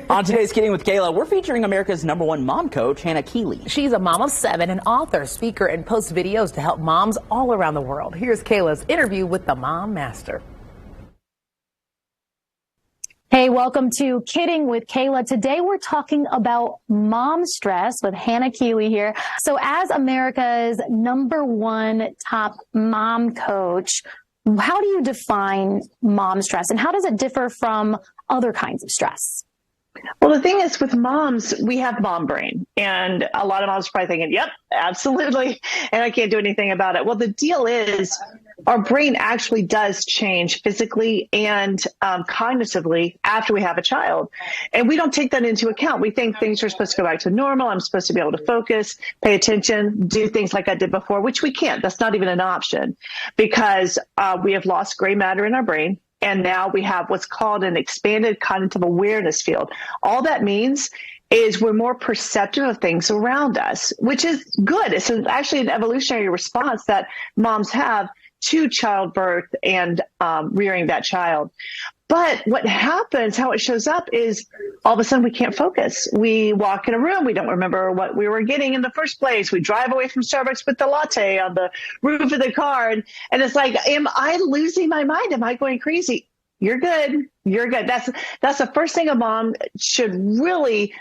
On today's Kidding with Kayla, we're featuring America's #1 mom coach, Hannah Keeley. She's a mom of 7, an author, speaker, and posts videos to help moms all around the world. Here's Kayla's interview with the Mom Master. Hey, welcome to Kidding with Kayla. Today we're talking about mom stress with Hannah Keeley here. So as America's #1 top mom coach, how do you define mom stress and how does it differ from other kinds of stress? Well, the thing is with moms, we have mom brain, and a lot of moms are probably thinking, yep, absolutely, and I can't do anything about it. Well, the deal is our brain actually does change physically and cognitively after we have a child, and we don't take that into account. We think things are supposed to go back to normal. I'm supposed to be able to focus, pay attention, do things like I did before, which we can't. That's not even an option because we have lost gray matter in our brain. And now we have what's called an expanded cognitive awareness field. All that means is we're more perceptive of things around us, which is good. It's actually an evolutionary response that moms have to childbirth and rearing that child. But what happens, how it shows up is all of a sudden we can't focus. We walk in a room, we don't remember what we were getting in the first place. We drive away from Starbucks with the latte on the roof of the car. And it's like, am I losing my mind? Am I going crazy? You're good. You're good. That's the first thing a mom should really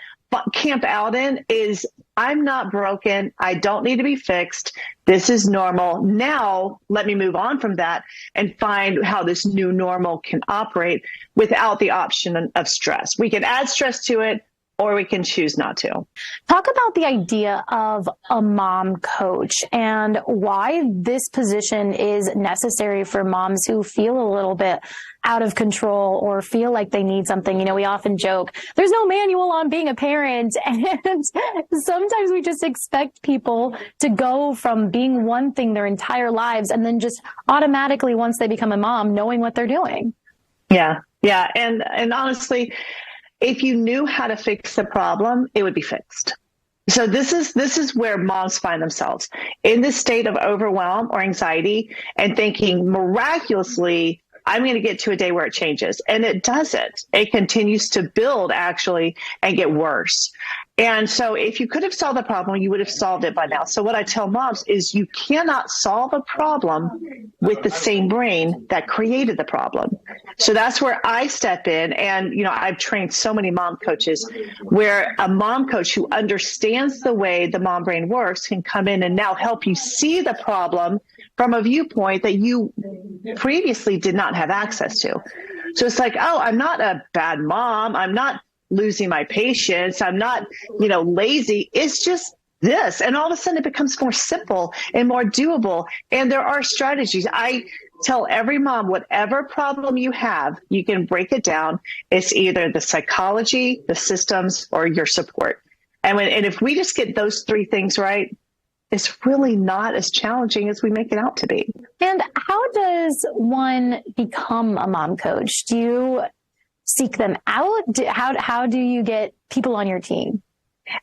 camp out in is I'm not broken. I don't need to be fixed. This is normal. Now let me move on from that and find how this new normal can operate without the option of stress. We can add stress to it or we can choose not to. Talk about the idea of a mom coach and why this position is necessary for moms who feel a little bit out of control or feel like they need something. You know, we often joke, there's no manual on being a parent. And sometimes we just expect people to go from being one thing their entire lives and then just automatically, once they become a mom, knowing what they're doing. Yeah. Yeah. And honestly, if you knew how to fix the problem, it would be fixed. So this is where moms find themselves in this state of overwhelm or anxiety and thinking miraculously, I'm going to get to a day where it changes. And it doesn't. It continues to build actually and get worse. And so if you could have solved the problem, you would have solved it by now. So what I tell moms is you cannot solve a problem with the same brain that created the problem. So that's where I step in. And, you know, I've trained so many mom coaches where a mom coach who understands the way the mom brain works can come in and now help you see the problem from a viewpoint that you previously did not have access to. So it's like, oh, I'm not a bad mom. I'm not losing my patience. I'm not, lazy. It's just this. And all of a sudden it becomes more simple and more doable. And there are strategies. I tell every mom, whatever problem you have, you can break it down. It's either the psychology, the systems, or your support. And if we just get those 3 things right, it's really not as challenging as we make it out to be. And how does one become a mom coach? Do you seek them out? How do you get people on your team?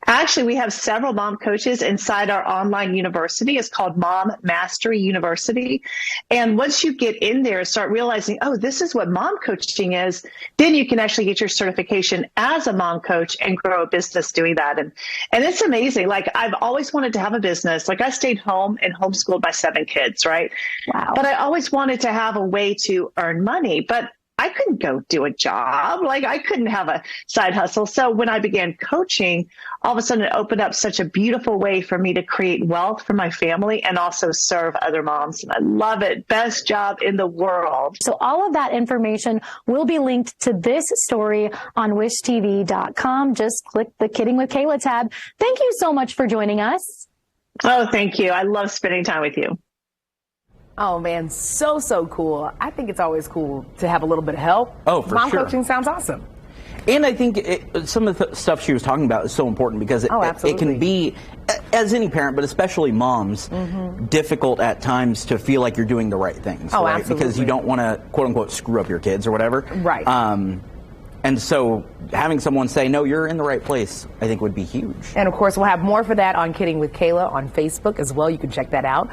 Actually, we have several mom coaches inside our online university. It's called Mom Mastery University. And once you get in there and start realizing, oh, this is what mom coaching is, then you can actually get your certification as a mom coach and grow a business doing that. And it's amazing. Like, I've always wanted to have a business. Like, I stayed home and homeschooled my 7 kids, right? Wow. But I always wanted to have a way to earn money. But I couldn't go do a job. Like, I couldn't have a side hustle. So when I began coaching, all of a sudden it opened up such a beautiful way for me to create wealth for my family and also serve other moms. And I love it. Best job in the world. So all of that information will be linked to this story on wishtv.com. Just click the Kidding with Kayla tab. Thank you so much for joining us. Oh, thank you. I love spending time with you. Oh, man, so cool. I think it's always cool to have a little bit of help. Oh, for sure. Mom coaching sounds awesome. And I think some of the stuff she was talking about is so important because it can be, as any parent, but especially moms, difficult at times to feel like you're doing the right things. Oh, right? absolutely. Because you don't want to, quote unquote, screw up your kids or whatever. Right. And so having someone say, no, you're in the right place, I think would be huge. And of course, we'll have more for that on Kidding with Kayla on Facebook as well. You can check that out.